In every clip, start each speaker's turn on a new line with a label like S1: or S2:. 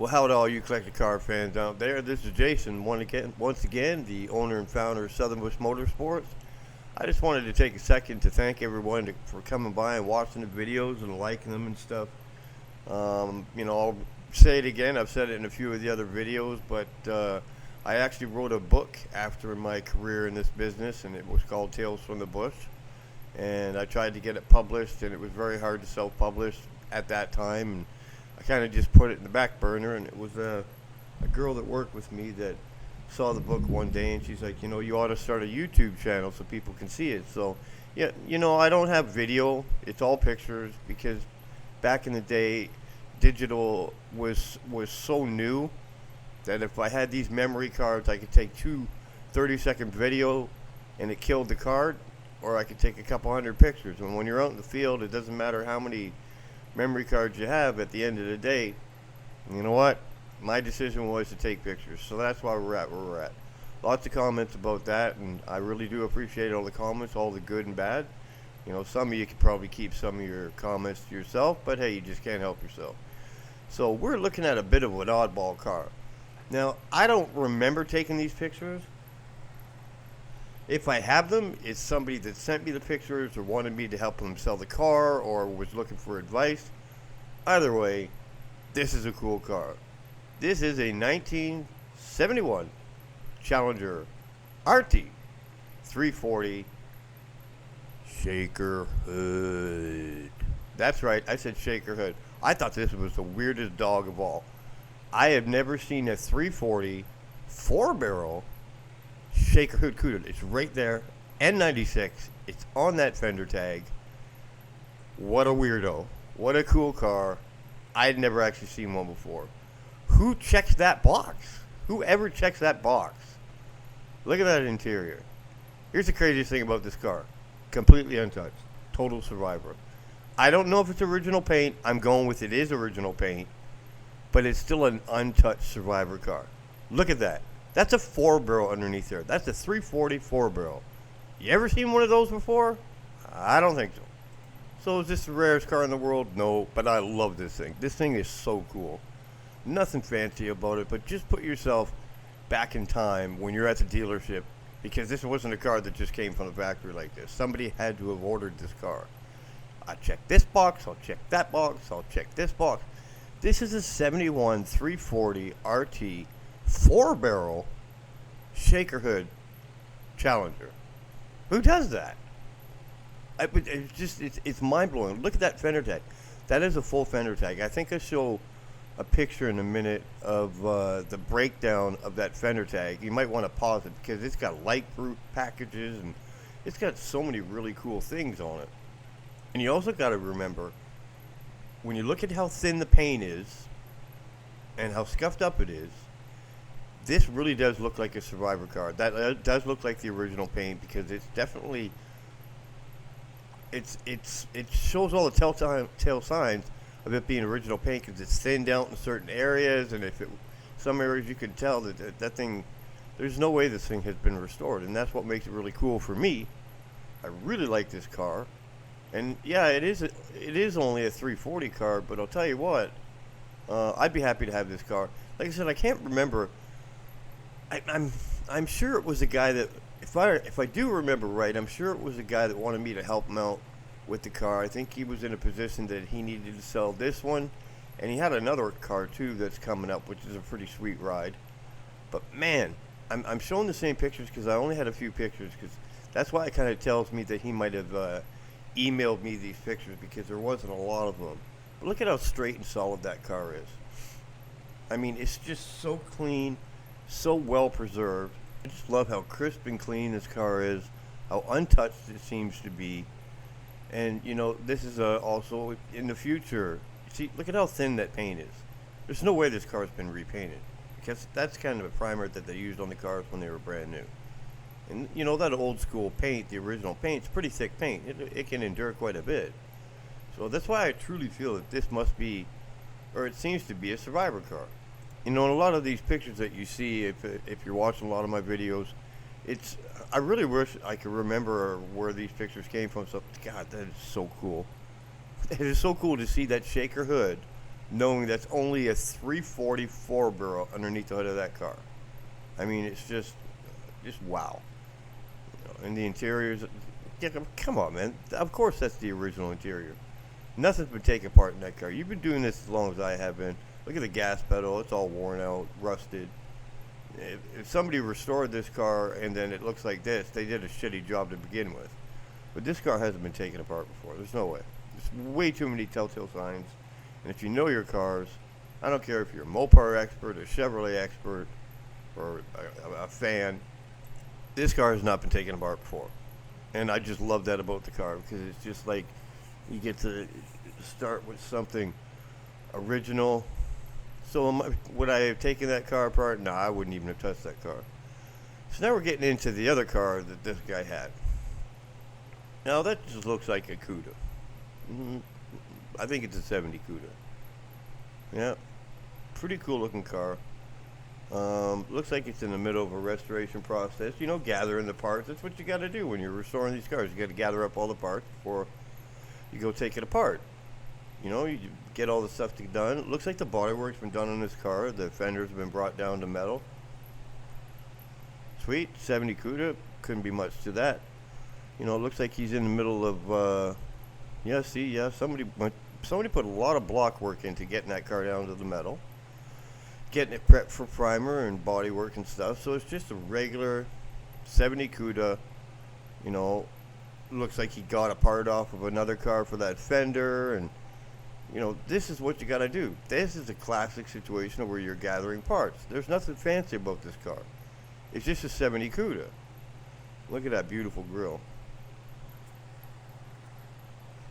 S1: Well, howdy all you collector car fans out there. This is Jason, once again, the owner and founder of Southern Bush Motorsports. I just wanted to take a second to thank everyone for coming by and watching the videos and liking them and stuff. I'll say it again. I've said it in a few of the other videos, but I actually wrote a book after my career in this business, and it was called Tales from the Bush. And I tried to get it published, and it was very hard to self-publish at that time. And I kind of just put it in the back burner, and it was a girl that worked with me that saw the book one day, and she's like, you ought to start a YouTube channel so people can see it. So, yeah, I don't have video. It's all pictures because back in the day, digital was so new that if I had these memory cards, I could take two 30-second video and it killed the card, or I could take a couple hundred pictures. And when you're out in the field, it doesn't matter how many memory cards you have. At the end of the day, you know what? My decision was to take pictures. So that's why we're at where we're at. Lots of comments about that, and I really do appreciate all the comments, all the good and bad. Some of you could probably keep some of your comments to yourself, but hey, you just can't help yourself. So we're looking at a bit of an oddball car. Now, I don't remember taking these pictures. If I have them, it's somebody that sent me the pictures or wanted me to help them sell the car or was looking for advice. Either way, this is a cool car. This is a 1971 Challenger RT 340 sHaKer hood. That's right, I said sHaKer hood. I thought this was the weirdest dog of all. I have never seen a 340 4-barrel sHaKer hood coupe. It's right there. N96. It's on that fender tag. What a weirdo. What a cool car. I had never actually seen one before. Who checks that box? Whoever checks that box? Look at that interior. Here's the craziest thing about this car. Completely untouched. Total survivor. I don't know if it's original paint. I'm going with it is original paint. But it's still an untouched survivor car. Look at that. That's a 4-barrel underneath there. That's a 340 4-barrel. You ever seen one of those before? I don't think so. So is this the rarest car in the world? No, but I love this thing. This thing is so cool. Nothing fancy about it, but just put yourself back in time when you're at the dealership, because this wasn't a car that just came from the factory like this. Somebody had to have ordered this car. I check this box, I'll check that box, I'll check this box. This is a 71 340 RT 4-barrel sHaKer hood Challenger. Who does that? It's mind-blowing. Look at that fender tag. That is a full fender tag. I think I'll show a picture in a minute of the breakdown of that fender tag. You might want to pause it because it's got light proof packages and it's got so many really cool things on it. And you also got to remember, when you look at how thin the paint is and how scuffed up it is, this really does look like a survivor car. That does look like the original paint because it's definitely it shows all the telltale signs of it being original paint because it's thinned out in certain areas, and some areas you can tell that thing, there's no way this thing has been restored, and that's what makes it really cool for me. I really like this car, and yeah, it is only a 340 car, but I'll tell you what, I'd be happy to have this car. Like I said, I can't remember. I'm sure it was a guy that, if I do remember right, I'm sure it was a guy that wanted me to help him out with the car. I think he was in a position that he needed to sell this one, and he had another car too that's coming up, which is a pretty sweet ride. But man, I'm showing the same pictures because I only had a few pictures, because that's why it kind of tells me that he might have emailed me these pictures, because there wasn't a lot of them. But look at how straight and solid that car is. I mean, it's just so clean, so well preserved. I just love how crisp and clean this car is, how untouched it seems to be. And this is also in the future. See, look at how thin that paint is. There's no way this car's been repainted, because that's kind of a primer that they used on the cars when they were brand new. And that old school paint, the original paint, it's pretty thick paint. It can endure quite a bit. So that's why I truly feel that this must be, or it seems to be, a survivor car. In a lot of these pictures that you see, if you're watching a lot of my videos, I really wish I could remember where these pictures came from. So, God, that is so cool. It is so cool to see that sHaKer hood knowing that's only a 344 barrel underneath the hood of that car. I mean, it's just wow. And the interiors, yeah, come on, man. Of course, that's the original interior. Nothing's been taken apart in that car. You've been doing this as long as I have been. Look at the gas pedal. It's all worn out, rusted. If somebody restored this car and then it looks like this, they did a shitty job to begin with. But this car hasn't been taken apart before. There's no way. There's way too many telltale signs. And if you know your cars, I don't care if you're a Mopar expert, a Chevrolet expert, or a fan, this car has not been taken apart before. And I just love that about the car, because it's just like you get to start with something original. So would I have taken that car apart? No, I wouldn't even have touched that car. So now we're getting into the other car that this guy had. Now that just looks like a Cuda. I think it's a 70 Cuda. Yeah, pretty cool looking car. Looks like it's in the middle of a restoration process. You know, gathering the parts. That's what you got to do when you're restoring these cars. You got to gather up all the parts before you go take it apart. You know, you get all the stuff done. It looks like the bodywork's been done on this car. The fenders have been brought down to metal. Sweet, 70 Cuda. Couldn't be much to that. You know, it looks like he's in the middle of, somebody put a lot of block work into getting that car down to the metal. Getting it prepped for primer and body work and stuff. So it's just a regular 70 Cuda. You know, looks like he got a part off of another car for that fender. And, you know, this is what you got to do. This is a classic situation where you're gathering parts. There's nothing fancy about this car. It's just a 70 Cuda. Look at that beautiful grille.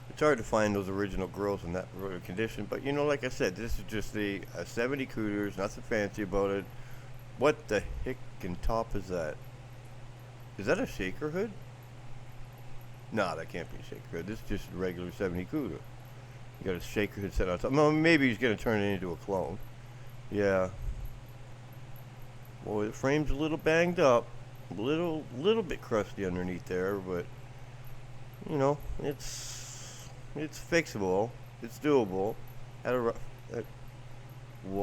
S1: It's hard to find those original grills in that condition, but you know, like I said, this is just a 70 Cuda. There's nothing fancy about it. What the heck and top is that? Is that a sHaKer hood? No, that can't be a sHaKer hood. This is just a regular 70 Cuda. You got a sHaKer hood set on top. No, maybe he's going to turn it into a clone. Yeah. Boy, the frame's a little banged up. A little bit crusty underneath there, but you know, it's fixable. It's doable. Well,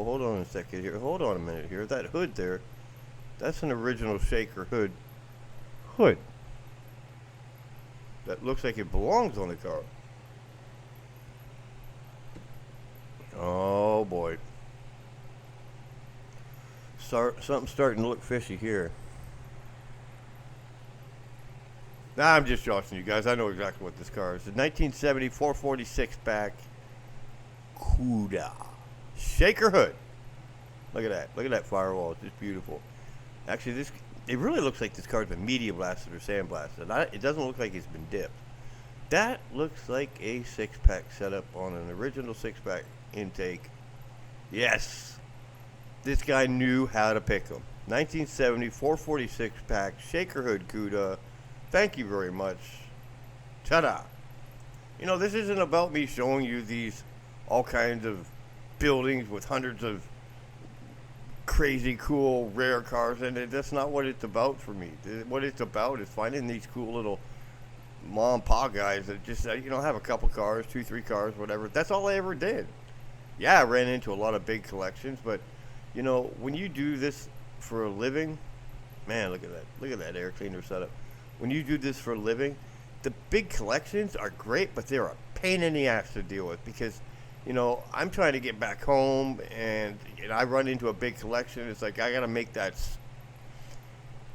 S1: hold on a second here. Hold on a minute here. That hood there, that's an original sHaKer hood. That looks like it belongs on the car. Oh boy. Something's starting to look fishy here. Nah, I'm just joshing you guys. I know exactly what this car is. The 1970 446 back Cuda. sHaKer hood. Look at that. Look at that firewall. It's just beautiful. Actually, it really looks like this car's been media blasted or sandblasted. It doesn't look like it's been dipped. That looks like a 6-pack setup on an original 6-pack intake. Yes. This guy knew how to pick them. 1970 446 pack sHaKer hood Cuda. Thank you very much. Ta-da. You know, this isn't about me showing you these all kinds of buildings with hundreds of crazy, cool, rare cars in it. That's not what it's about for me. What it's about is finding these cool little mom and pa guys that just, have a couple cars, 2-3 cars, whatever. That's all I ever did. Yeah, I ran into a lot of big collections, but, you know, when you do this for a living, man, look at that. Look at that air cleaner setup. When you do this for a living, the big collections are great, but they're a pain in the ass to deal with because, you know, I'm trying to get back home and I run into a big collection. It's like I got to make that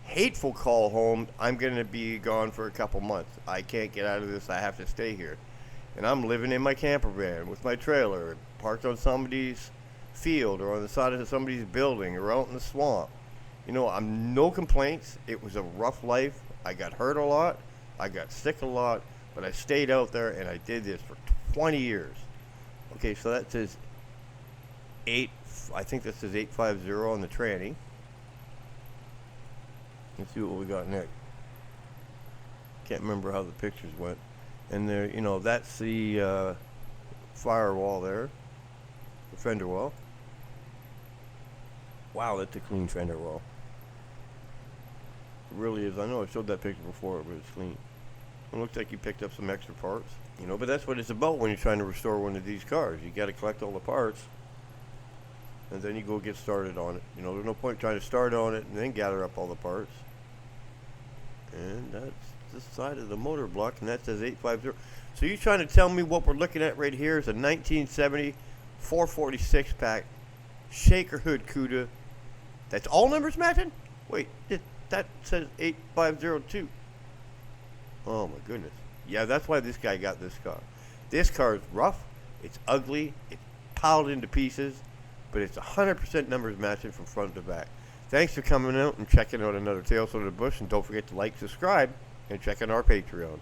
S1: hateful call home. I'm going to be gone for a couple months. I can't get out of this. I have to stay here. And I'm living in my camper van with my trailer parked on somebody's field or on the side of somebody's building or out in the swamp. You know, I'm no complaints. It was a rough life. I got hurt a lot. I got sick a lot. But I stayed out there and I did this for 20 years. Okay, so that says I think that says 850 on the tranny. Let's see what we got next. Can't remember how the pictures went. And there, you know, that's the firewall there. The fender wall. Wow, that's a clean fender wall. It really is. I know I showed that picture before, but it's clean. It looks like you picked up some extra parts. You know, but that's what it's about when you're trying to restore one of these cars. You got to collect all the parts, and then you go get started on it. You know, there's no point trying to start on it and then gather up all the parts. And that's this side of the motor block, and that says 850. So you're trying to tell me what we're looking at right here is a 1970 446 pack sHaKer hood CUDA. That's all numbers matching? Wait, that says 8502. Oh my goodness. Yeah, that's why this guy got this car. This car is rough, it's ugly, it's piled into pieces, but it's 100% numbers matching from front to back. Thanks for coming out and checking out another Tales from the Bush, and don't forget to like, subscribe, and check out our Patreon.